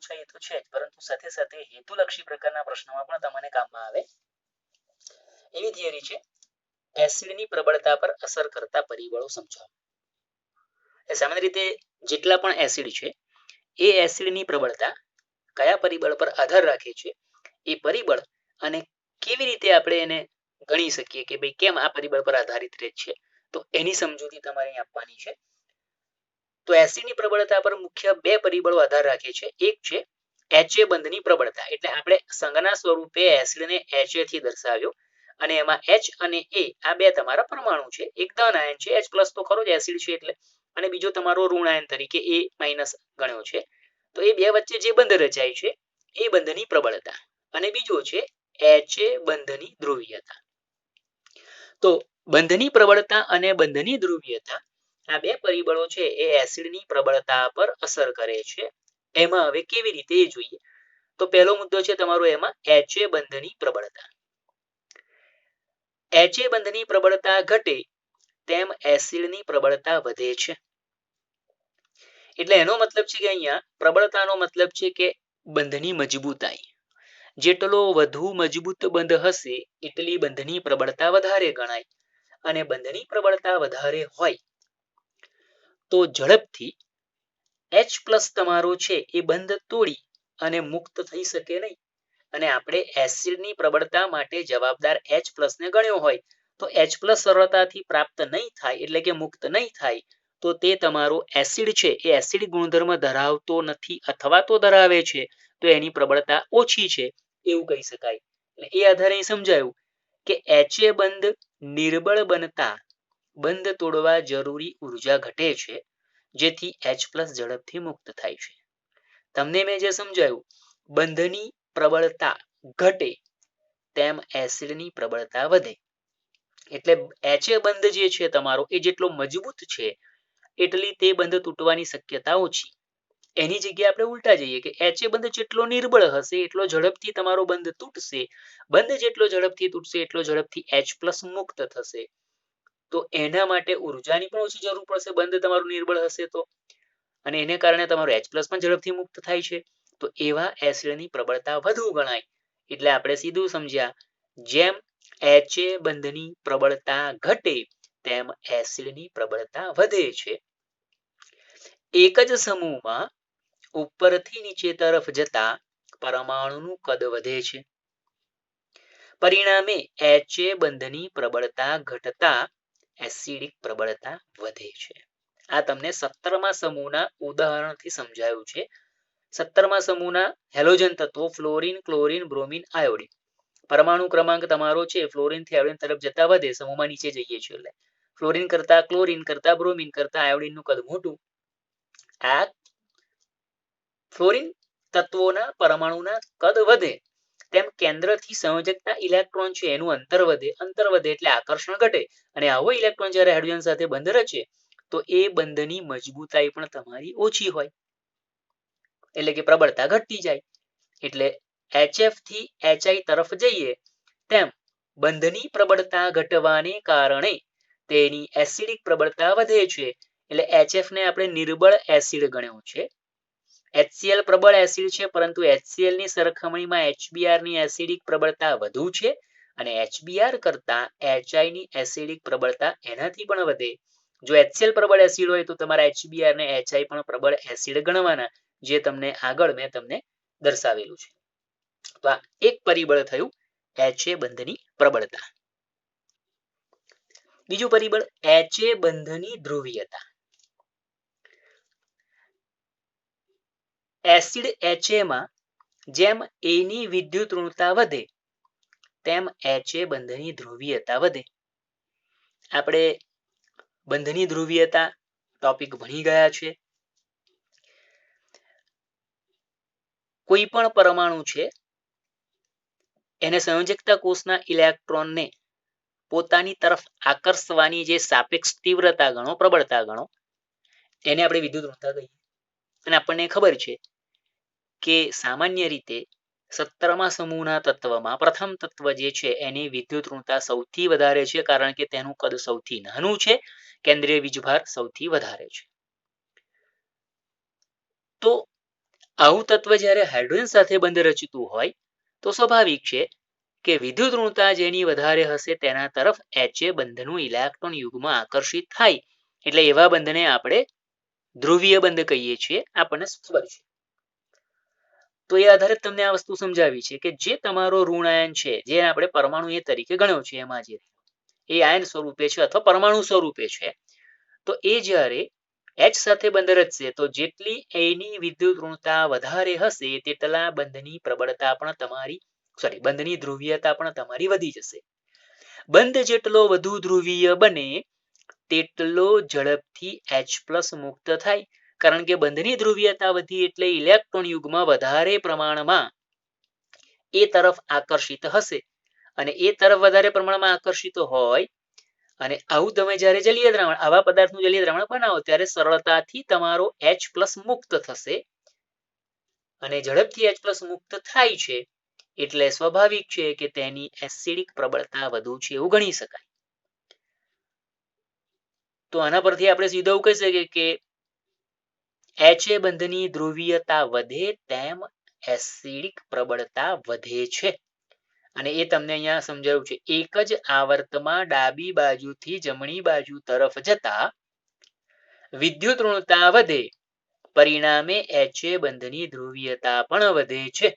પૂછાય એ તો છે જ, પરંતુ સાથે સાથે હેતુલક્ષી પ્રકારના પ્રશ્નોમાં પણ તમને કામમાં આવે એવી થિયરી છે. એસિડની પ્રબળતા પર અસર કરતા પરિબળો સમજાવો. સામાન્ય રીતે જેટલા પણ એસિડ છે એ એસિડની પ્રબળતા કયા પરિબળ પર આધાર રાખે છે એ પરિબળ અને કેવી રીતે આપણે એને ગણી શકીએ કે ભાઈ કેમ આ પરિબળ પર આધારિત રહે છે, તો એની સમજૂતી તમારે અહીં આપવાની છે. તો એસિડની પ્રબળતા પર મુખ્ય બે પરિબળો આધાર રાખે છે. એક છે HA બંધની પ્રબળતા, એટલે આપણે સંજ્ઞા સ્વરૂપે એસિડને HA થી દર્શાવ્યો અને એમાં H અને A આ બે તમારા પરમાણુ છે. એક ધન આયન છે, H પ્લસ તો ખરો જ એસિડ છે એટલે, અને બીજો તમારો ઋણ આયન તરીકે A માઇનસ ગણ્યો છે. તો એ બે વચ્ચે જે બંધ રચાય છે એ બંધની પ્રબળતા, અને બીજો છે HA બંધની ધ્રુવીયતા. તો બંધની પ્રબળતા અને બંધની ધ્રુવીયતા આ બે પરિબળો છે એ એસિડની પ્રબળતા પર અસર કરે છે. એમાં હવે કેવી રીતે એ જોઈએ. તો પહેલો મુદ્દો છે તમારો એમાં HA બંધની પ્રબળતા. HA બંધની પ્રબળતા ઘટે તેમ એસિડની પ્રબળતા વધે છે. એટલે એનો મતલબ છે કે અહીંયા પ્રબળતાનો મતલબ છે કે બંધની મજબૂતાઈ. જેટલો વધુ મજબૂત બંધ હશે એટલી બંધની પ્રબળતા વધારે ગણાય, અને બંધની પ્રબળતા વધારે હોય તો ઝડપથી H પ્લસ તમારો છે એ બંધ તોડી અને મુક્ત થઈ શકે નહીં. અને આપણે એસિડની પ્રબળતા માટે જવાબદાર H પ્લસ ને ગણ્યો હોય તો H પ્લસ સરળતાથી પ્રાપ્ત નહીં થાય, એટલે કે મુક્ત નહીં થાય, તો તે તમારો એસિડ છે એ એસિડ ગુણધર્મ ધરાવતો નથી અથવા તો ધરાવે છે તો એની પ્રબળતા ઓછી છે એવું કહી શકાય. એટલે એ આધારે સમજાયું કે HA બંધ નિર્બળ બનતા બંધ તોડવા જરૂરી ઉર્જા ઘટે છે, જેથી H પ્લસ ઝડપથી મુક્ત થાય છે. તમને મેં જે સમજાયું બંધની પ્રબળતા ઘટે તેમ એસિડની પ્રબળતા વધે, એટલે HA બંધ જે છે તમારો એ જેટલો મજબૂત છે એટલી તે બંધ તૂટવાની શક્યતા ઓછી. એની જગ્યાએ આપણે ઉલટા જઈએ કે HA બંધ જેટલો નિર્બળ હશે એટલો ઝડપથી તમારો બંધ તૂટશે, બંધ જેટલો ઝડપથી તૂટશે એટલો ઝડપથી H પ્લસ મુક્ત થશે. તો એના માટે ઉર્જાની પણ ઓછી જરૂર પડશે બંધ તમારું નિર્બળ હશે તો, અને એને કારણે તમારો H પ્લસ પણ ઝડપથી મુક્ત થાય છે. તો એવા એસિડની પ્રબળતા વધુ ગણાય. એટલે આપણે સીધું સમજ્યા જેમ HA બંધની પ્રબળતા ઘટે તેમ એસિડની પ્રબળતા વધે છે. એક જ સમૂહમાં ઉપરથી નીચે તરફ જતા પરમાણુનું કદ વધે છે. પરિણામે HA બંધની પ્રબળતા ઘટતા એસિડિક પ્રબળતા વધે છે. આ તમને 17મા સમૂહના ઉદાહરણથી સમજાયું છે. 17મા સમૂહના હેલોજન તત્વો ફ્લોરિન, ક્લોરિન, બ્રોમિન, આયોડિન. પરમાણુ ક્રમાંક તમારો છે ફ્લોરિન થી આયોડિન તરફ જતા વધે, સમૂહમાં નીચે જઈએ છીએ એટલે ફ્લોરિન કરતા, ક્લોરિન કરતા, બ્રોમિન કરતા આયોડિનનું કદ મોટું. આ ફ્લોરિન તત્વોના પરમાણુના કદ વધે તેમ કેન્દ્રથી સંયોજકતા ઇલેક્ટ્રોન છે એનું અંતર વધે, અંતર વધે એટલે આકર્ષણ ઘટે, અને આવો ઇલેક્ટ્રોન જ્યારે હાઇડ્રોજન સાથે બંધ રચે તો એ બંધની મજબૂતાઈ પણ તમારી ઓછી હોય, એટલે કે પ્રબળતા ઘટતી જાય. એટલે HF થી HI તરફ જઈએ તેમ બંધની પ્રબળતા ઘટવાને કારણે તેની એસિડિક પ્રબળતા વધે છે. એટલે HF ને આપણે નિર્બળ એસિડ ગણ્યો છે. HCl પ્રબળ એસિડ છે, પરંતુ HCl ની સરખામણીમાં HBr ની એસિડિક પ્રબળતા વધુ છે, અને HBr કરતા HI ની એસિડિક પ્રબળતા એનાથી પણ વધે. જો HCl પ્રબળ એસિડ હોય તો તમારા HBr ને HI પણ પ્રબળ એસિડ ગણવાના, જે તમને આગળ મેં તમને દર્શાવેલું છે. તો આ એક પરિબળ થયું HA બંધની પ્રબળતા. બીજું પરિબળ HA બંધની ધ્રુવીયતા. એસિડ HA માં જેમ A ની વિદ્યુત ઋણતા વધે તેમ HA બંધની ધ્રુવીયતા વધે. આપણે બંધની ધ્રુવીયતા ટોપિક ભણી ગયા છે. કોઈ પણ પરમાણુ છે એને સંયોજકતા કોષના ઇલેક્ટ્રોનને પોતાની તરફ આકર્ષવાની જે સાપેક્ષ તીવ્રતા ગણો, પ્રબળતા ગણો, એને આપણે વિદ્યુત ઋણતા કહીએ. અને આપણને ખબર છે કે સામાન્ય રીતે 17મા સમૂહના તત્વમાં પ્રથમ તત્વ જે છે એની વિદ્યુત ઋણતા સૌથી વધારે છે, કારણ કે તેનું કદ સૌથી નાનું છે, કેન્દ્રીય વીજભાર સૌથી વધારે છે. તો આવું તત્વ જ્યારે હાઇડ્રોજન સાથે બંધ રચતું હોય તો સ્વાભાવિક છે કે વિદ્યુત ઋણતા જેની વધારે હશે તેના તરફ HA બંધનું ઇલેક્ટ્રોન યુગ્મ આકર્ષિત થાય, એટલે એવા બંધને આપણે ધ્રુવીય બંધ કહીએ છીએ, આપણને ખબર છે. તો એ આધારે તમને આ વસ્તુ સમજાવી છે કે જે તમારો ઋણ આયન છે, જે આપણે પરમાણુ એ તરીકે ગણ્યો છે, એમાં જે એ આયન સ્વરૂપે છે અથવા પરમાણુ સ્વરૂપે છે, તો એ જ્યારે H સાથે બંધ રચશે તો જેટલી એની વિદ્યુત ઋણતા વધારે હશે તેટલા બંધની પ્રબળતા પણ તમારી બંધની ધ્રુવીયતા પણ તમારી વધી જશે. બંધ જેટલો વધુ ધ્રુવીય બને તેટલો ઝડપથી H+ મુક્ત થાય, કારણ કે બંધની ધ્રુવીયતા વધી એટલે ઇલેક્ટ્રોન યુગ્મ વધારે પ્રમાણમાં એ તરફ આકર્ષિત હશે, અને એ તરફ વધારે પ્રમાણમાં આકર્ષિત હોય અને આવું તમે જ્યારે જલીય દ્રાવણ, આવા પદાર્થનું જલીય દ્રાવણ બનાવો ત્યારે સરળતાથી તમારો H+ મુક્ત થશે, અને ઝડપથી H+ મુક્ત થાય છે એટલે સ્વાભાવિક છે કે તેની એસિડિક પ્રબળતા વધુ છે એવું ગણી શકાય. તો આના પરથી આપણે સીધું કહી શકીએ કે HA બંધની ધ્રુવીયતા વધે તેમ એસિડિક પ્રબળતા વધે છે, અને એ તમને અહીંયા સમજાવ્યું છે. એક જ આવર્તમાં ડાબી બાજુથી જમણી બાજુ તરફ જતા વિદ્યુત ઋણતા વધે, પરિણામે HA બંધની ધ્રુવીયતા પણ વધે છે,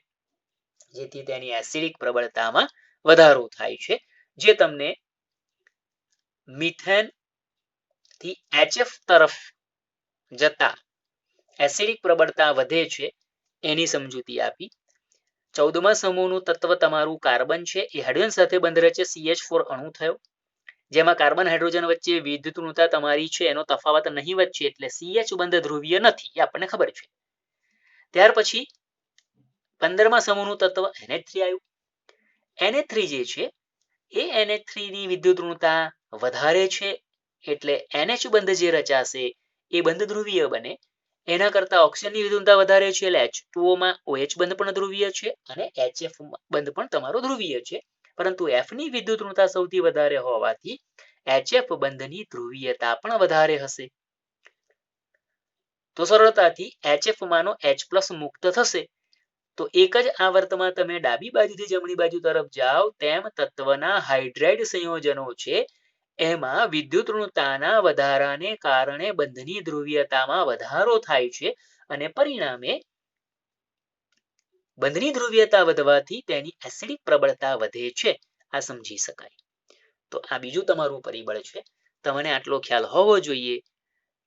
જેથી તેની એસિડિક પ્રબળતામાં વધારો થાય છે, જે તમને મિથેન થી HF તરફ જતા એસિડિક પ્રબળતા વધે છે એની સમજૂતી આપી. 14મા સમૂહનું તત્વ તમારું કાર્બન છે, એ હાઇડ્રોજન સાથે બંધ રચે CH4 અણુ થયો, જેમાં કાર્બન હાઇડ્રોજન વચ્ચે વિદ્યુત ઋણતા તમારી છે એનો તફાવત નહીવત છે, એટલે CH બંધ ધ્રુવીય નથી, એ આપણને ખબર છે. ત્યાર પછી 15મા સમૂહનું તત્વ NH3 આવ્યું. NH3 જે છે એ NH3 ની વિદ્યુત ઋણતા વધારે છે, એટલે NH બંધ જે રચાશે એ બંધ ધ્રુવીય બને. એના કરતા ઓક્સિજનની વિદ્યુત ઋણતા વધારે છે એટલે H2O માં OH બંધ પણ ધ્રુવીય છે અને HF બંધ પણ તમારો ધ્રુવીય છે, પરંતુ F ની વિદ્યુત ઋણતા સૌથી વધારે હોવાથી HF બંધની ધ્રુવીયતા પણ વધારે હશે. તો સરળતાથી HF માનો H+ મુક્ત થશે. તો એક જ આવર્તમાં તમે ડાબી બાજુથી જમણી બાજુ તરફ જાઓ તેમ તત્વના હાઇડ્રાઇડ સંયોજનો છે એમાં વિદ્યુત ઋણતાના વધારાને કારણે બંધની ધ્રુવીયતામાં વધારો થાય છે, અને પરિણામે બંધની ધ્રુવીયતા વધવાથી તેની એસિડિક પ્રબળતા વધે છે, આ સમજી શકાય. તો આ બીજું તમારું પરિબળ છે. તમને આટલો ખ્યાલ હોવો જોઈએ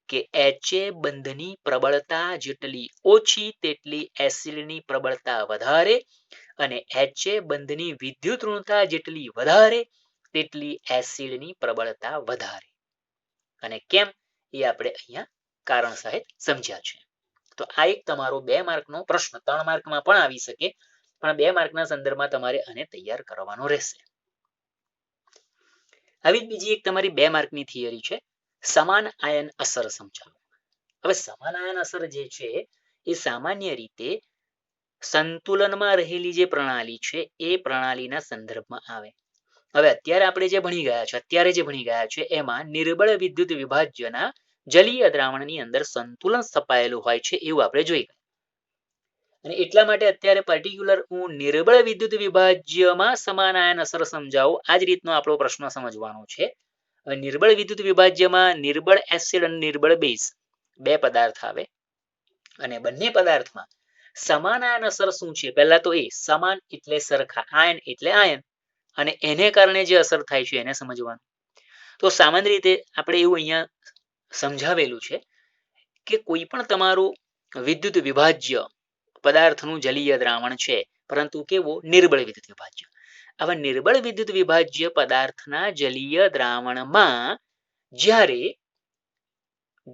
કે HA બંધની પ્રબળતા જેટલી ઓછી તેટલી એસિડની પ્રબળતા વધારે, અને HA બંધની વિદ્યુત ઋણતા જેટલી વધારે તેટલી એસિડની પ્રબળતા વધારે. અને કેમ એ આપણે અહીંયા કારણ સહિત સમજ્યા છે. તો આ એક તમારો 2 માર્કનો પ્રશ્ન, 3 માર્કમાં પણ આવી શકે, પણ 2 માર્કના સંદર્ભમાં તમારે આને તૈયાર કરવાનો રહેશે. આવી બીજી એક તમારી 2 માર્કની થિયરી છે, સમાન આયન અસર સમજાવો. હવે સમાન આયન અસર જે છે એ સામાન્ય રીતે સંતુલનમાં રહેલી જે પ્રણાલી છે એ પ્રણાલીના સંદર્ભમાં આવે. હવે અત્યારે જે ભણી ગયા છે એમાં નિર્બળ વિદ્યુત વિભાજ્યના જલીય દ્રાવણની અંદર સંતુલન સ્થપાયેલું હોય છે એવું આપણે જોઈ ગયા, અને એટલા માટે અત્યારે પર્ટિક્યુલર હું નિર્બળ વિદ્યુત વિભાજ્યમાં સમાન આયન અસર સમજાવું, આ જ રીતનો આપણો પ્રશ્ન સમજવાનો છે. હવે નિર્બળ વિદ્યુત વિભાજ્યમાં નિર્બળ એસિડ અને નિર્બળ બેઝ 2 પદાર્થ આવે, અને બંને પદાર્થમાં સમાન આયન અસર શું છે, પહેલા તો એ સમાન એટલે સરખા, આયન એટલે આયન, અને એને કારણે જે અસર થાય છે એને સમજવાનું. તો સામાન્ય રીતે આપણે એવું અહીંયા સમજાવેલું છે કે કોઈ પણ તમારું વિદ્યુત વિભાજ્ય પદાર્થનું જલીય દ્રાવણ છે, પરંતુ કેવો નિર્બળ વિદ્યુત વિભાજ્ય. આવા નિર્બળ વિદ્યુત વિભાજ્ય પદાર્થના જલીય દ્રાવણમાં જ્યારે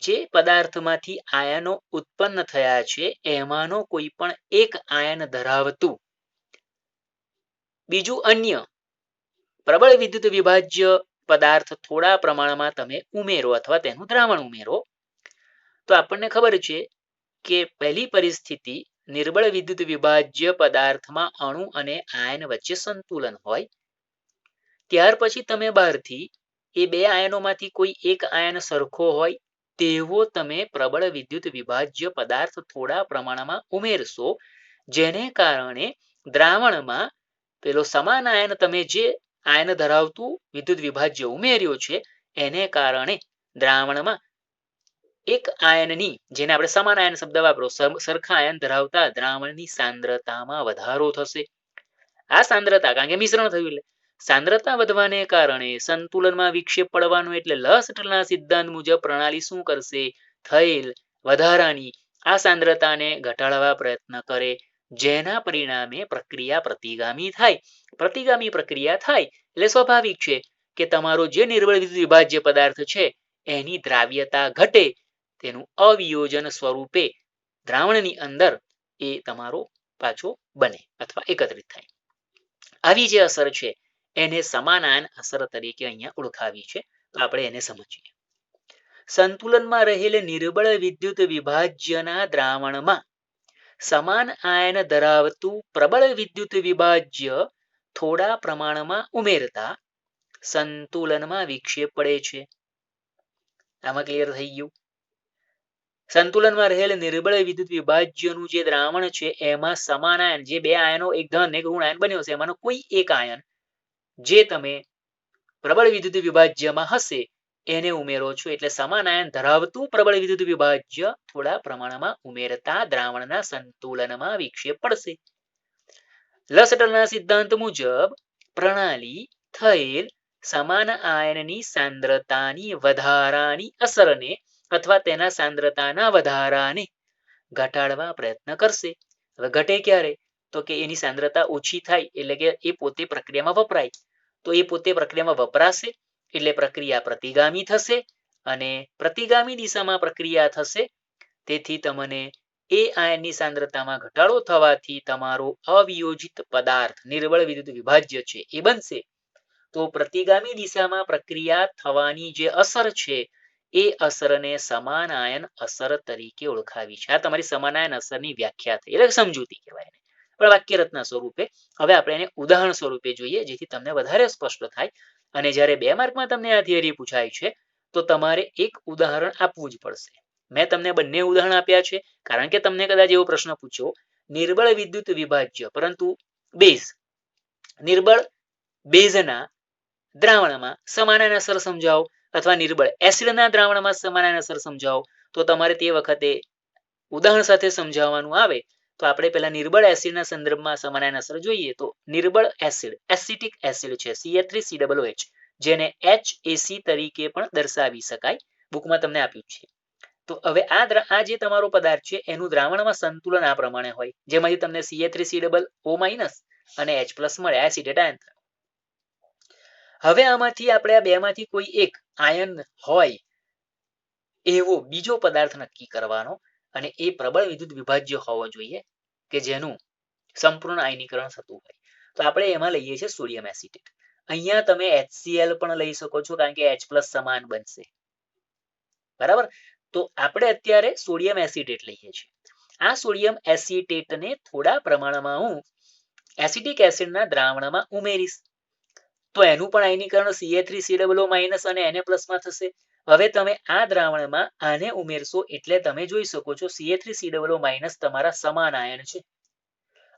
જે પદાર્થમાંથી આયનો ઉત્પન્ન થયા છે એમાંનો કોઈ પણ એક આયન ધરાવતું બીજું અન્ય પ્રબળ વિદ્યુત વિભાજ્ય પદાર્થ થોડા પ્રમાણમાં તમે ઉમેરો અથવા તેનું દ્રાવણ ઉમેરો, તો આપણને ખબર છે કે પહેલી પરિસ્થિતિ નિર્બળ વિદ્યુત વિભાજ્ય પદાર્થમાં અણુ અને આયન વચ્ચે સંતુલન હોય. ત્યાર પછી તમે બહારથી એ 2 આયનોમાંથી કોઈ એક આયન સરખો હોય તેવો તમે પ્રબળ વિદ્યુત વિભાજ્ય પદાર્થ થોડા પ્રમાણમાં ઉમેરશો, જેને કારણે દ્રાવણમાં પેલો સમાન આયન તમે જે આયન ધરાવતું વિદ્યુત વિભાજ્ય ઉમેર્યો છે એને કારણે દ્રાવણમાં એક આયનની, જેને આપણે સમાન આયન શબ્દ વાપરો, સરખા આયન ધરાવતા દ્રાવણની સાંદ્રતામાં વધારો થશે. આ સાંદ્રતા, કારણ કે મિશ્રણ થયું એટલે સાંદ્રતા વધવાને કારણે સંતુલનમાં વિક્ષેપ પડવાનો, એટલે લસટના સિદ્ધાંત મુજબ પ્રણાલી શું કરશે? થયેલ વધારાની આ સાંદ્રતાને ઘટાડવા પ્રયત્ન કરે, જેના પરિણામે પ્રક્રિયા પ્રતિગામી થાય. પ્રતિગામી પ્રક્રિયા થાય એટલે સ્વાભાવિક છે કે તમારો જે નિર્બળ વિદ્યુત વિભાજ્ય પદાર્થ છે એની દ્રાવ્યતા ઘટે, તેનું અવિયોજન સ્વરૂપે દ્રાવણની અંદર એ તમારો પાછો બને અથવા એકત્રિત થાય. આવી જે અસર છે એને સમાન આયન અસર તરીકે અહીંયા ઓળખાવી છે. તો આપણે એને સમજીએ. સંતુલનમાં રહેલ નિર્બળ વિદ્યુત વિભાજ્યના દ્રાવણમાં સમાન આયન ધરાવતું પ્રબળ વિદ્યુત વિભાજ્ય થોડા પ્રમાણમાં ઉમેરતા સંતુલનમાં વિક્ષેપ પડે છે. આમાં ક્લિયર થઈ ગયું? સંતુલનમાં રહેલ નિર્બળ વિદ્યુત વિભાજ્યનું જે દ્રાવણ છે એમાં સમાન આયન, જે બે આયનો એક ધન એક ઋણ આયન બન્યો છે, એમાંનો કોઈ એક આયન જે તમે પ્રબળ વિદ્યુત વિભાજ્યમાં હશે એને ઉમેરો છો, એટલે સમાન આયન ધરાવતું પ્રબળ વિદ્યુત વિભાજ્ય થોડા પ્રમાણમાં ઉમેરતા દ્રાવણના સંતુલનમાં વિક્ષેપ પડશે. લસટના સિદ્ધાંત મુજબ પ્રણાલી થયેલ સમાન આયનની સાંદ્રતાની વધારાની અસરને અથવા તેના સાંદ્રતાના વધારાને ઘટાડવા પ્રયત્ન કરશે. હવે ઘટે ક્યારે? તો કે એની સાંદ્રતા ઓછી થાય એટલે કે એ પોતે પ્રક્રિયામાં વપરાય. તો એ પોતે પ્રક્રિયામાં વપરાશે એટલે પ્રક્રિયા પ્રતિગામી થશે, અને પ્રતિગામી દિશામાં પ્રક્રિયા થશે. તેથી તમને એ આયનની સાંદ્રતામાં ઘટાડો થવાથી તમારો અવિયોજિત પદાર્થ નિર્બળ વિદ્યુત વિભાજ્ય છે એ બનશે. તો પ્રતિગામી દિશામાં પ્રક્રિયા થવાની જે અસર છે એ અસરને સમાન આયન અસર તરીકે ઓળખાવી છે. આ તમારી સમાન આયન અસરની વ્યાખ્યા થઈ, એટલે સમજૂતી કહેવાય. પણ વાક્ય રચના સ્વરૂપે હવે આપણે એને ઉદાહરણ સ્વરૂપે જોઈએ, જેથી તમને વધારે સ્પષ્ટ થાય. અને જ્યારે 2 માર્કમાં તમને આ થિયરી પૂછાય છે તો તમારે એક ઉદાહરણ આપવું જ પડશે. મેં તમને બંને ઉદાહરણ આપ્યા છે કારણ કે તમને કદાચ એવો પ્રશ્ન પૂછ્યો, નિર્બળ વિદ્યુત વિભાજ્ય પરંતુ બેઝ, નિર્બળ બેઝના દ્રાવણમાં સમાન આયન અસર સમજાવો, અથવા નિર્બળ એસિડના દ્રાવણમાં સમાન આયન અસર સમજાવો, તો તમારે તે વખતે ઉદાહરણ સાથે સમજાવવાનું આવે. તો આપણે પહેલા નિર્બળ એસિડના સંદર્ભમાં સમાન આયન અસર જોઈએ. તો નિર્બળ એસિડ એસિટિક એસિડ છે CH3COOH, જેને HAC તરીકે પણ દર્શાવી શકાય. બુકમાં તમને આપ્યું છે. તો હવે આ જે તમારો પદાર્થ છે એનું દ્રાવણમાં સંતુલન આ પ્રમાણે હોય, જેમાંથી તમને CH3COO- અને H+ મળે, એસિટેટ આયન. હવે આમાંથી આપણે આ બેમાંથી કોઈ એક આયન હોય એવો બીજો પદાર્થ નક્કી કરવાનો, અને એ પ્રબળ વિદ્યુત વિભાજ્ય હોવો જોઈએ કે જેનું સંપૂર્ણ આયનીકરણ થતું હોય. તો આપણે એમાં લઈએ છીએ સોડિયમ એસિટેટ. અહીંયા તમે HCl પણ લઈ શકો છો કારણ કે H+ સમાન બનશે. બરાબર? તો આપણે અત્યારે સોડિયમ એસિટેટ લઈએ છીએ. આ સોડિયમ એસિટેટને થોડા પ્રમાણમાં હું એસિટિક એસિડના દ્રાવણમાં ઉમેરીશ. તો એનું પણ આયનીકરણ CH3COO- અને Na+ માં થશે. હવે તમે આ દ્રાવણમાં આને ઉમેરશો એટલે તમે જોઈ શકો છો CH3COO- તમારા સમાન આયન છે,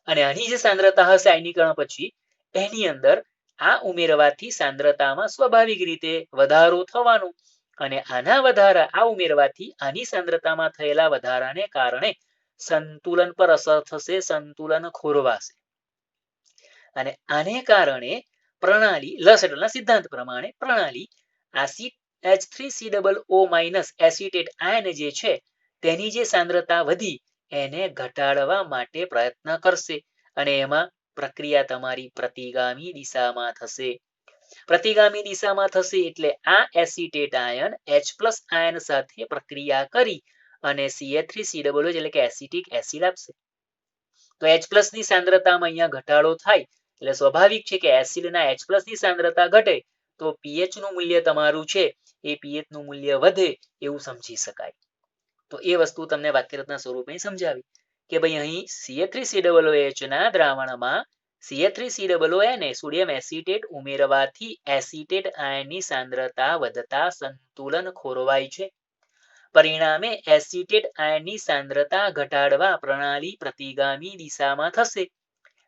અને આની જે સાંદ્રતા હશે આયનીકરણ પછી એની અંદર આ ઉમેરવાથી સાંદ્રતામાં સ્વાભાવિક રીતે વધારો થવાનો, અને આ ઉમેરવાથી આની સાંદ્રતામાં થયેલા વધારાને કારણે સંતુલન પર અસર થશે, સંતુલન ખોરવાશે. અને આને કારણે પ્રણાલી લસટના સિદ્ધાંત પ્રમાણે પ્રણાલી આ H3COO- એસિટેટ આયન જે છે તેની જે સાંદ્રતા વધી એને ઘટાડવા માટે પ્રયત્ન કરશે, અને એમાં પ્રક્રિયા તમારી પ્રતિગામી દિશામાં થશે. પ્રતિગામી દિશામાં થશે એટલે આ એસિટેટ આયન H+ આયન સાથે પ્રક્રિયા કરી અને CH3COO એટલે કે એસિટિક એસિડ આપશે. તો H+ ની સાંદ્રતામાં અહીંયા ઘટાડો થાય એટલે સ્વાભાવિક છે કે એસિડના H+ ની સાંદ્રતા ઘટે તો pH નું મૂલ્ય તમારું છે એ pH નું મૂલ્ય વધે એવું સમજી શકાય. તો એ વસ્તુ તમને વાક્યરચના સ્વરૂપે સમજાવી કે ભાઈ અહીં CH3COOH ના દ્રાવણમાં CH3COONA સોડિયમ એસિટેટ ઉમેરવાથી એસિટેટ આયનની સાંદ્રતા વધતા સંતુલન ખોરવાય છે. પરિણામે એસિટેટ આયનની સાંદ્રતા ઘટાડવા પ્રણાલી પ્રતિગામી દિશામાં થશે,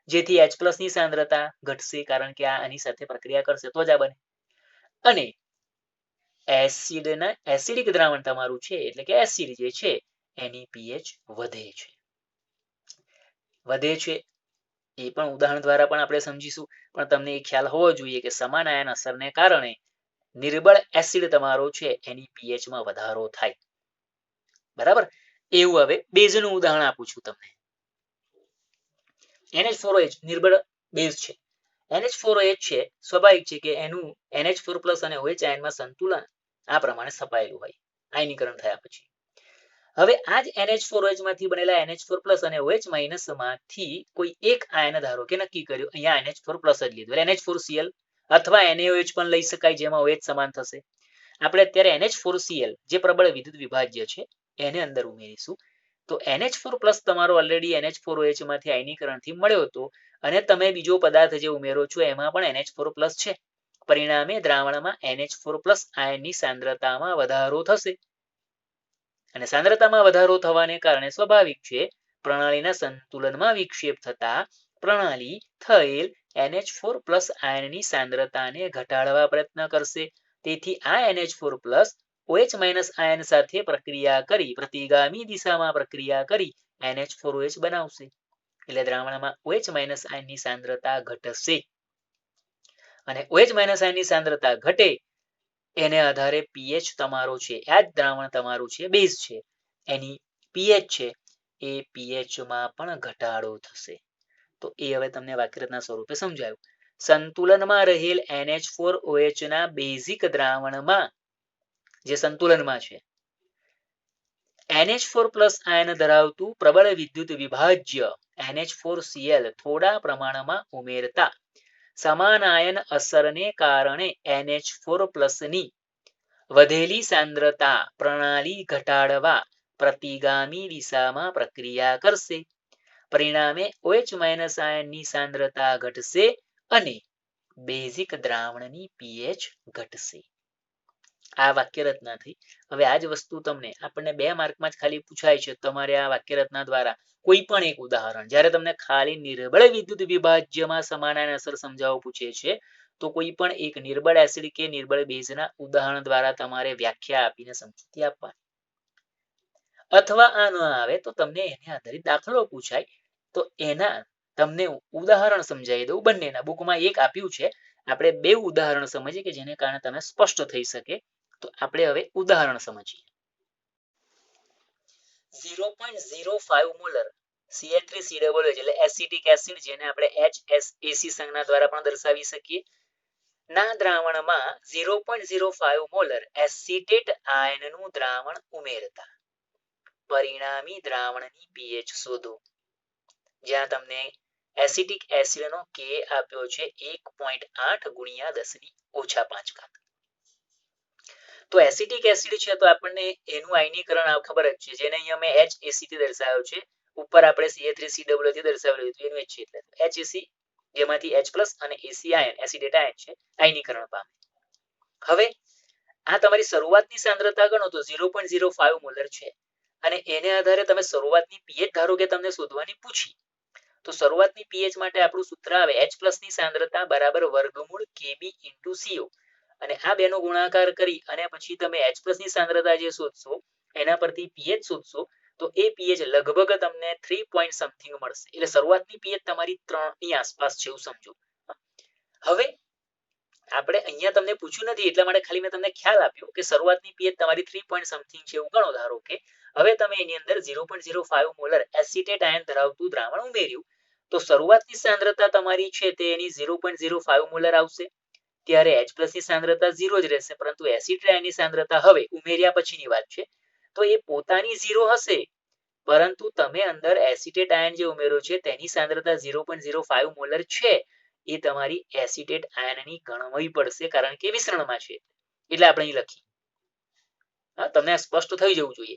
જેથી H+ ની સાંદ્રતા ઘટશે, કારણ કે આ આની સાથે પ્રક્રિયા કરશે તો જ આ બને. અને એસિડિક દ્રાવણ તમારું છે એટલે કે એસિડ જે છે એની pH વધે છે. એ પણ ઉદાહરણ દ્વારા પણ આપણે સમજીશું, પણ તમને એ ખ્યાલ હોવો જોઈએ કે સમાન આયન અસરને કારણે નિર્બળ એસિડ તમારો છે એની pH માં વધારો થાય. બરાબર. એવું હવે બેઝનું ઉદાહરણ આપું છું તમને. NH4OH નિર્બળ બેઝ છે. NH4OH છે સ્વાભાવિક છે કે એનું NH4+ અને OH આયનમાં સંતુલન આ પ્રમાણે સ્થપાયેલું હોય આયનીકરણ થયા પછી. હવે આ જ NH4OH માંથી બનેલા NH4+ અને OH- માંથી કોઈ એક આયન ધારો કે નક્કી કર્યું, અહીંયા NH4+ જ લીધું એટલે NH4Cl અથવા NaOH પણ લઈ શકાય, જેમાં OH સમાન થશે. આપણે અત્યારે NH4Cl જે પ્રબળ વિદ્યુત વિભાજ્ય છે એને અંદર ઉમેરીશું. તો NH4+ તમારો ઓલરેડી NH4OH માંથી આયનીકરણથી મળ્યો હતો, અને તમે બીજો પદાર્થ જે ઉમેરો છો એમાં પણ NH4+ છે. પરિણામે દ્રાવણમાં NH4+ આયનની સાંદ્રતામાં વધારો થશે, અને સાંદ્રતામાં વધારો થવાને કારણે સ્વાભાવિક છે પ્રણાલીના સંતુલનમાં વિક્ષેપ થતા પ્રણાલી થયેલ NH4+ આયનની સાંદ્રતાને ઘટાડવા પ્રયત્ન કરશે. તેથી આ NH4+ OH- આયન સાથે પ્રક્રિયા કરી પ્રતિગામી દિશામાં પ્રક્રિયા કરી NH4OH બનાવશે, એટલે દ્રાવણમાં OH- આયનની સાંદ્રતા ઘટશે. અને OH- આયનની સાંદ્રતા ઘટે એને આધારે pH તમારો છે, આ જ દ્રાવણ તમારું છે બેઝ છે એની pH છે એ pH માં પણ ઘટાડો થશે. તો એ હવે તમને વાક્યરચના સ્વરૂપે સમજાયું. સંતુલનમાં રહેલ NH4OH ના બેઝિક દ્રાવણમાં જે સંતુલનમાં છે NH4+ આયન ધરાવતું પ્રબળ વિદ્યુત વિભાજ્ય NH4Cl થોડા પ્રમાણમાં ઉમેરતા સમાન આયન અસરને કારણે NH4+ ની વધેલી સાંદ્રતા પ્રણાલી ઘટાડવા પ્રતિગામી દિશામાં પ્રક્રિયા કરશે. પરિણામે OH- આયનની સાંદ્રતા ઘટશે અને બેઝિક દ્રાવણની pH ઘટશે. આ વાક્યરચના થઈ. હવે આ જ વસ્તુ તમને આપણને 2 માર્કમાં જ ખાલી પૂછાય છે. તમારે આ વાક્યરચના દ્વારા કોઈ પણ એક ઉદાહરણ, જ્યારે તમને ખાલી નિર્બળ વિદ્યુત વિભાજ્યમાં સમાન આયન અસર સમજાવવા પૂછે છે, તો કોઈ પણ એક નિર્બળ એસિડ કે નિર્બળ બેઝના ઉદાહરણ દ્વારા તમારે વ્યાખ્યા આપીને સમજૂતી આપવાની. અથવા આ ન આવે તો તમને એને આધારિત દાખલો પૂછાય તો એના તમને ઉદાહરણ સમજાવી દઉં. બંનેના બુકમાં એક આપ્યું છે, આપણે 2 ઉદાહરણ સમજીએ કે જેને કારણે તમે સ્પષ્ટ થઈ શકે. તો આપણે હવે ઉદાહરણ સમજીએ. 0.05 મોલર Cl3COOH એટલે એસિટિક એસિડ, જેને આપણે HSAC સંજ્ઞા દ્વારા પણ દર્શાવી શકીએ, ના દ્રાવણમાં 0.05 મોલર એસિટેટ આયનનું દ્રાવણ ઉમેરતા પરિણામી દ્રાવણની pH શોધો. જ્યાં તમને એસિટિક એસિડનો Ka આપ્યો છે 1.8 × 10⁻⁵. તો એસિટિક એસિડ છે તો આપણને એનું આયનીકરણ ખબર જ છે, જેને અહીંયા મેં HAC થી દર્શાવ્યો છે. ઉપર આપણે Ca3COOH થી દર્શાવેલું હતું એનું જ છે. એટલે HAC, જેમાંથી H+ અને AC આયન એસિડેટ આયન છે આયનીકરણ પામે. હવે આ તમારી શરૂઆતની સાંદ્રતા ગણો તો 0.05 મોલર છે, અને એને આધારે તમે શરૂઆતની pH ધારો કે તમને શોધવાની પૂછી, તો શરૂઆતની pH માટે આપણું સૂત્ર આવે H+ ની સાંદ્રતા બરાબર વર્ગમૂળ Kb × CO, અને આ બેનો ગુણાકાર કરી અને પછી તમે H+ ની સાંદ્રતા જે શોધશો એના પરથી pH શોધશો, તો એ pH લગભગ તમને 3 પોઈન્ટ સમથિંગ મળશે. એટલે શરૂઆતની pH તમારી 3 ની આસપાસ છે એવું સમજો. હવે આપણે અહીંયા તમને પૂછ્યું નથી એટલા માટે ખાલી મેં તમને ખ્યાલ આપ્યો કે શરૂઆતની pH તમારી 3 પોઈન્ટ સમથિંગ છે એવું ગણો. ધારો કે હવે તમે એની અંદર 0.05 મોલર એસિટેટ આયન ધરાવતું દ્રાવણ ઉમેર્યું, તો શરૂઆતની સાંદ્રતા તમારી છે તે એની 0.05 મોલર આવશે. ત્યારે H+ ની સાંદ્રતા 0 જ રહેશે, પરંતુ એસિટેટ આયનની સાંદ્રતા હવે ઉમેર્યા પછીની વાત છે તો એ પોતાની 0 હશે, પરંતુ તમે અંદર એસિટેટ આયન જે ઉમેરો છે તેની સાંદ્રતા 0.05 મોલર છે, એ તમારી એસિટેટ આયનની ગણવી પડશે, કારણ કે મિશ્રણમાં છે. એટલે આપણે અહીં લખી. તમને સ્પષ્ટ થઈ જવું જોઈએ.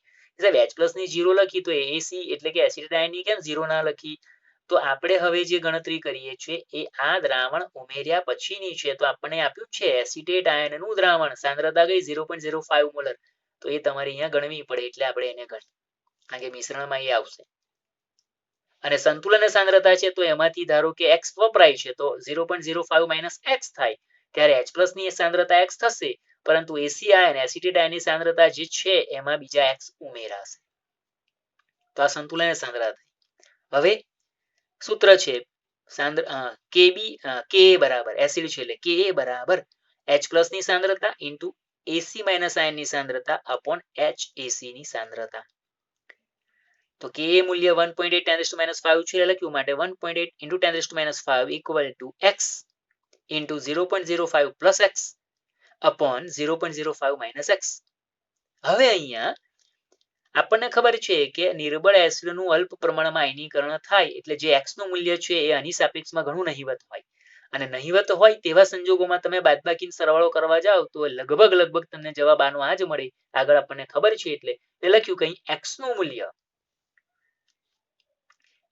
H+ ની 0 લખી તો AC એટલે કે એસિટેટ આયનની કેમ 0 ના લખી? તો આપણે હવે જે ગણતરી કરીએ છીએ એ આ દ્રાવણ ઉમેર્યા પછીની છે. તો આપણને આપ્યું છે એસિટેટ આયનનું દ્રાવણ, સાંદ્રતા ગઈ 0.05 મોલર. તો એ તમારે અહીંયા ગણવી પડે એટલે આપણે એને ગણીએ કારણ કે મિશ્રણમાં એ આવશે અને સંતુલન સાંદ્રતા છે તો એમાંથી ધારો કે x વપરાય છે તો 0.05 - x થાય ત્યારે H+ ની સાંદ્રતા x થશે પરંતુ એસી આયન એસિટેટ આયનની સાંદ્રતા જે છે એમાં બીજા x ઉમેરાશે તો આ સંતુલન સાંદ્રતા થઈ હવે સૂત્ર છે Ka બરાબર એસિડ છે એટલે Ka બરાબર H+ ની સાંદ્રતા ઇન્ટુ AC - આયનની સાંદ્રતા અપોન HAC ની સાંદ્રતા તો Ka મૂલ્ય 1.8 × 10⁻⁵ છે લખ્યું માટે 1.8 × 10⁻⁵ equal to x into 0.05 + x upon 0.05 - x હવે અહીંયા આપણને ખબર છે કે નિર્બળ એસિડનું અલ્પ પ્રમાણમાં આયનીકરણ થાય એટલે જે x નું મૂલ્ય છે એ આની સાપેક્ષમાં ઘણું નહિવત હોય અને નહિવત હોય તેવા સંજોગોમાં તમે બાદબાકી સરવાળો કરવા જાઓ તો લગભગ તમને જવાબ આનો આ જ મળે આગળ આપણને ખબર છે એટલે લખ્યું કઈ x નું મૂલ્ય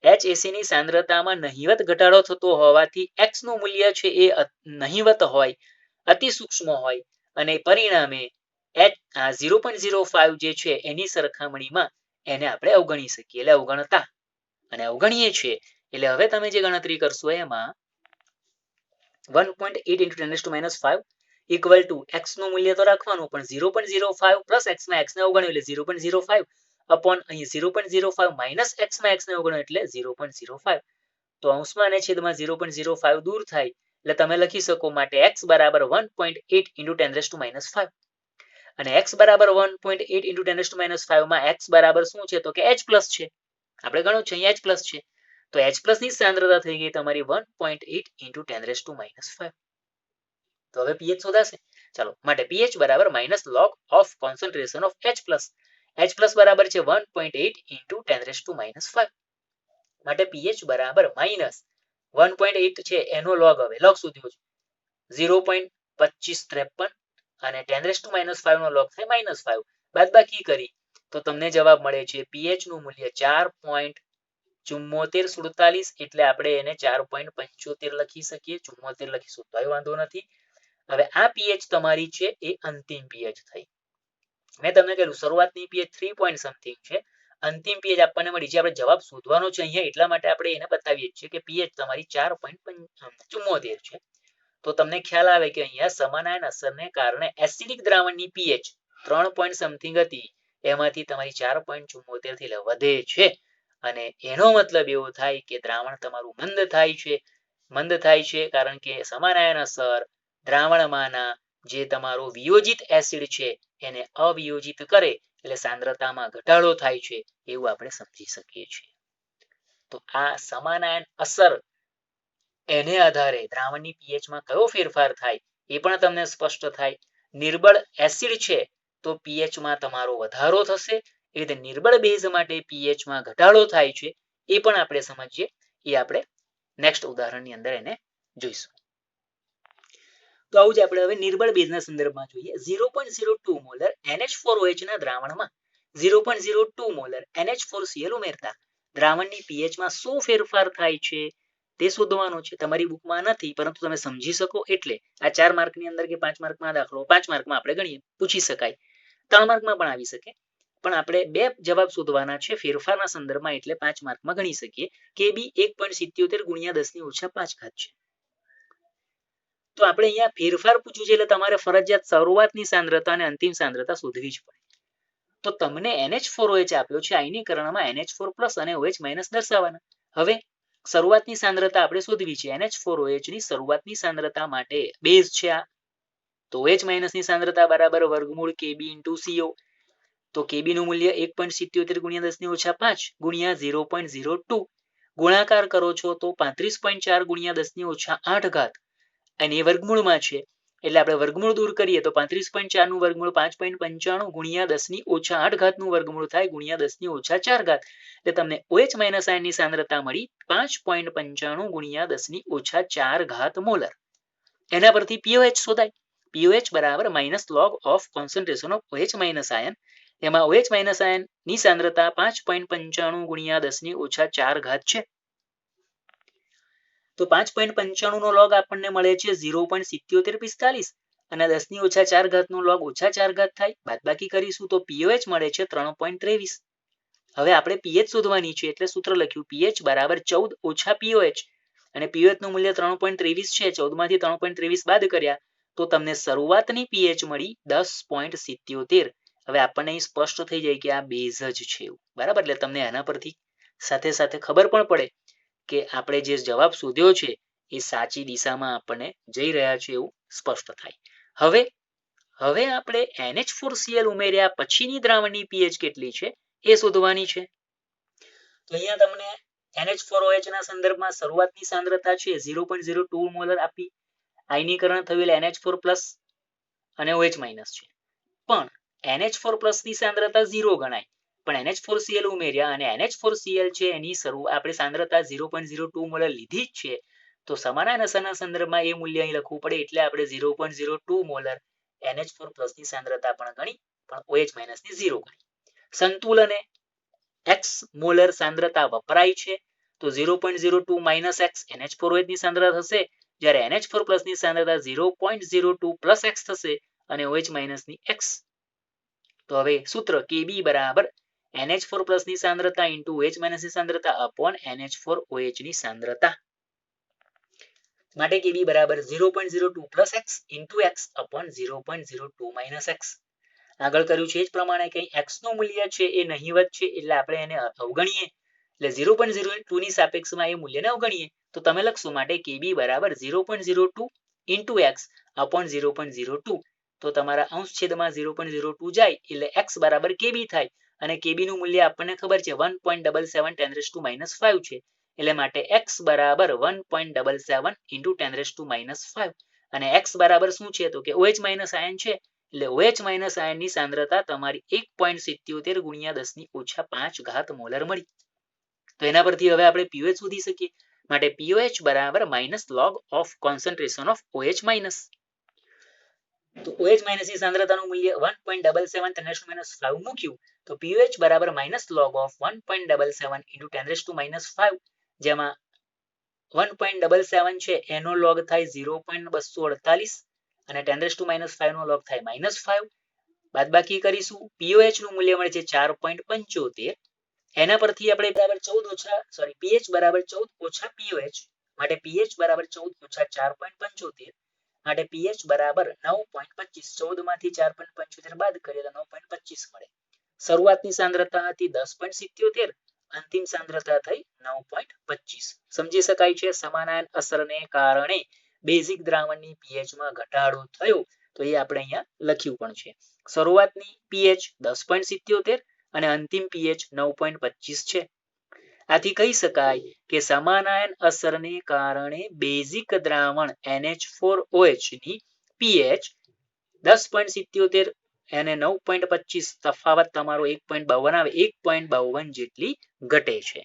HAC ની સાંદ્રતામાં નહિવત ઘટાડો થતો હોવાથી x નું મૂલ્ય છે એ નહિવત હોય અતિ સૂક્ષ્મ હોય અને પરિણામે 0.05 જે છે એની સરખામણીમાં એને આપણે અવગણી શકીએ એટલે અવગણતા અને અવગણીએ છીએ એટલે હવે તમે જે ગણતરી કરશો એમાં 1.8 × 10⁻⁵ ઇક્વલ ટુ x નું મૂલ્ય તો રાખવાનું પણ 0.05 x માં x ને અવગણ્યું એટલે 0.05 અપોન અહીં 0.05 - x માં x ને અવગણ્યું એટલે 0.05 તો અંશમાં અને છેદમાં 0.05 દૂર થાય એટલે તમે લખી શકો માટે x બરાબર 1.8 × 10⁻⁵ અને x બરાબર 1.8 × 10⁻⁵ માં x બરાબર શું છે તો કે H+ છે આપણે ગણો છે અહીં H+ છે તો H+ ની સાંદ્રતા થઈ ગઈ તમારી 1.8 × 10⁻⁵ તો હવે pH શોધાશે ચાલો માટે pH બરાબર log of concentration of H+ H+ બરાબર છે 1.8 × 10⁻⁵ માટે pH બરાબર -1.8 છે એનો log હવે log શોધ્યો છે 0.2553 અને 10⁻⁵ નો log થાય -5 બાદબાકી કરી તો તમને જવાબ મળે છે pH નું મૂલ્ય 4.7447 એટલે આપણે એને 4.75 લખી શકીએ 74 લખીશું તોય વાંધો નથી હવે આ pH તમારી છે એ અંતિમ pH થઈ મેં તમને કહ્યું શરૂઆતની pH 3 point something છે અંતિમ pH આપણને મળી છે આપણે જવાબ શોધવાનો છે અહીંયા એટલા માટે આપણે એને બતાવીએ છીએ કે pH તમારી 4.74 છે તો તમને ખ્યાલ આવે કે અહીંયા સમાન આયન અસરને કારણે એસિડિક દ્રાવણની pH 3 point something હતી એમાંથી તમારી 4.74 થી વધે છે અને એનો મતલબ એવો થાય કે દ્રાવણ તમારું મંદ થાય છે કારણ કે સમાન આયન અસર દ્રાવણમાંના જે તમારો વિયોજિત એસિડ છે એને અવિયોજિત કરે એટલે સાંદ્રતામાં ઘટાડો થાય છે એવું આપણે સમજી શકીએ છીએ તો આ સમાન આયન અસર એને આધારે દ્રાવણની pH માં કયો ફેરફાર થાય એ પણ તમને સ્પષ્ટ થાય નિર્બળ એસિડ છે તો pH માં તમારો વધારો થશે એ રીતે નિર્બળ બેઝ માટે pH માં ઘટાડો થાય છે એ પણ આપણે સમજીએ એ આપણે નેક્સ્ટ ઉદાહરણની અંદર એને જોઈશું તો આવું જ આપણે હવે નિર્બળ બેઝના સંદર્ભમાં જોઈએ 0.02 મોલર NH4OH ના દ્રાવણમાં 0.02 મોલર NH4Cl ઉમેરતા દ્રાવણની pH માં શું ફેરફાર થાય છે તે શોધવાનું છે તમારી બુકમાં નથી પરંતુ તમે સમજી શકો એટલે આ 4 માર્કની અંદર કે 5 માર્કમાં દાખલો 5 માર્કમાં આપણે ગણીએ પૂછી શકાય 3 માર્કમાં પણ આવી શકે પણ આપણે બે જવાબ શોધવાના છે ફેરફારના સંદર્ભમાં એટલે 5 માર્કમાં ગણી શકીએ Kb 1.77 × 10⁵ છે તો આપણે અહીંયા ફેરફાર પૂછ્યું છે એટલે તમારે ફરજિયાત શરૂઆતની સાંદ્રતા અને અંતિમ સાંદ્રતા શોધવી જ પડે તો તમને NH4OH આપ્યો છે આયનીકરણમાં NH4+ અને OH- દર્શાવવાના હવે શરૂઆતની સાંદ્રતા આપણે શોધવી છે NH4OH ની શરૂઆતની સાંદ્રતા માટે બેઝ છે આ તો OH- ની સાંદ્રતા બરાબર વર્ગમૂળ Kb * CO તો Kb નું મૂલ્ય 1.77 × 10⁵ ગુણ્યા 0.02 ગુણાકાર કરો છો તો 35.4 × 10⁸ અને એ વર્ગમૂળમાં છે એટલે આપણે વર્ગમૂળ દૂર કરીએ તો 35.4 નું વર્ગમૂળ 5.95 ગુણ્યા 10⁸ નું વર્ગમૂળ થાય ગુણ્યા 10⁴ એટલે તમને OH- આયનની સાંદ્રતા મળી 5.95 ગુણ્યા 10⁴ મોલર એના પરથી pOH શોધાય pOH બરાબર log of concentration of OH- ion એમાં OH- આયનની સાંદ્રતા 5.95 ગુણ્યા 10⁴ છે તો 5.95 નો log આપણને મળે છે 0.7745 અને 10⁻⁴ નો log -4 થાય. બાદબાકી કરીશું તો POH મળે છે 3.23. હવે આપણે pH શોધવાની છે એટલે સૂત્ર લખ્યું pH બરાબર 14 - POH અને POH નું મૂલ્ય 3.23 છે. 14 માંથી 3.23 બાદ કર્યા તો તમને શરૂઆતની pH મળી 10.77. હવે આપણને અહીં સ્પષ્ટ થઈ જાય કે આ બેઝ જ છે એવું, બરાબર. એટલે તમને આના પરથી સાથે સાથે ખબર પણ પડે કે આપણે જે જવાબ શોધ્યો છે એ સાચી દિશામાં આપણને જઈ રહ્યા છે એવું સ્પષ્ટ થાય. હવે આપણે NH4Cl ઉમેર્યા પછીની દ્રાવણની pH કેટલી છે એ શોધવાની છે. તો અહીંયા તમને NH4OH ના સંદર્ભમાં શરૂઆતની સાંદ્રતા છે 0.02 મોલર આપી. આયનીકરણ થયેલ NH4+ અને OH- છે. પણ NH4+ ની સાંદ્રતા 0 ગણાય. પણ NH4Cl ઉમેર્યા અને NH4Cl છે એની આપણે સાંદ્રતા 0.02 મોલર લીધી જ છે. તો સમાન અસરના સંદર્ભમાં એ મૂલ્ય અહીં લખવું પડે એટલે આપણે 0.02 મોલર NH4+ ની સાંદ્રતા પણ ગણી, પણ OH- ની 0 ગણી. સંતુલને x મોલર સાંદ્રતા વપરાય છે તો 0.02 - x NH4OH ની સાંદ્રતા થશે, જ્યારે NH4+ ની સાંદ્રતા 0.02 + x થશે અને OH- ની x. તો હવે સૂત્ર Kb બરાબર NH4+ ની સાંદ્રતા * OH- ની સાંદ્રતા upon NH4OH ની સાંદ્રતા. માટે Kb બરાબર 0.02 + x * x upon 0.02 - x. આગળ કર્યું છે એ જ પ્રમાણે કંઈ x નું મૂલ્ય છે એ નહિવત છે એટલે આપણે એને અવગણીએ, એટલે 0.02 ની સાપેક્ષમાં એ મૂલ્યને અવગણીએ તો તમે લખશો માટે Kb બરાબર 0.02 * x upon 0.02. તો તમારા અંશ છેદમાં 0.02 જાય એટલે x બરાબર Kb થાય અને Kb નું મૂલ્ય આપણને ખબર છે 1.77 × 10⁻⁵ છે. એટલે માટે x બરાબર 1.77 × 10⁻⁵ અને x બરાબર શું છે તો કે OH- આયન છે એટલે OH- આયનની સાંદ્રતા તમારી 1.77 × 10⁻⁵ મોલર મળી. તો એના પરથી હવે આપણે pH શોધી શકીએ. માટે pOH બરાબર -log of concentration of OH-. તો OH- ની સાંદ્રતાનું મૂલ્ય 1.77 × 10⁻⁵ મૂક્યું તો pOH બરાબર -log of 1.77 × 10⁻⁵, જેમાં 1.77 છે એનો log થાય 0.248 અને 10⁻⁵ નો log થાય -5. બાદબાકી કરીશું pOH નું મૂલ્ય મળે છે 4.75. એના પરથી આપણે pH બરાબર 14 - POH માટે pH બરાબર 14 - 4.75 માટે pH બરાબર 9.25. 14 માંથી 4.75 બાદ કરીએ તો 9.25 મળે. શરૂઆતની સાંદ્રતા હતી 10.77, અંતિમ સાંદ્રતા થઈ 9.25. સમજી શકાય છે સમાન અસરને કારણે બેઝિક દ્રાવણની pH માં ઘટાડો થયો તો એ આપણે અહીંયા લખ્યું પણ છે. શરૂઆતની pH 10.77 અને અંતિમ pH 9.25 છે. આથી કહી શકાય કે સમાન અસરને કારણે બેઝિક દ્રાવણ NH4OH ની pH 10.77 અને 9.25 તફાવત તમારો 1.52 આવે 1.52 જેટલી ઘટે છે.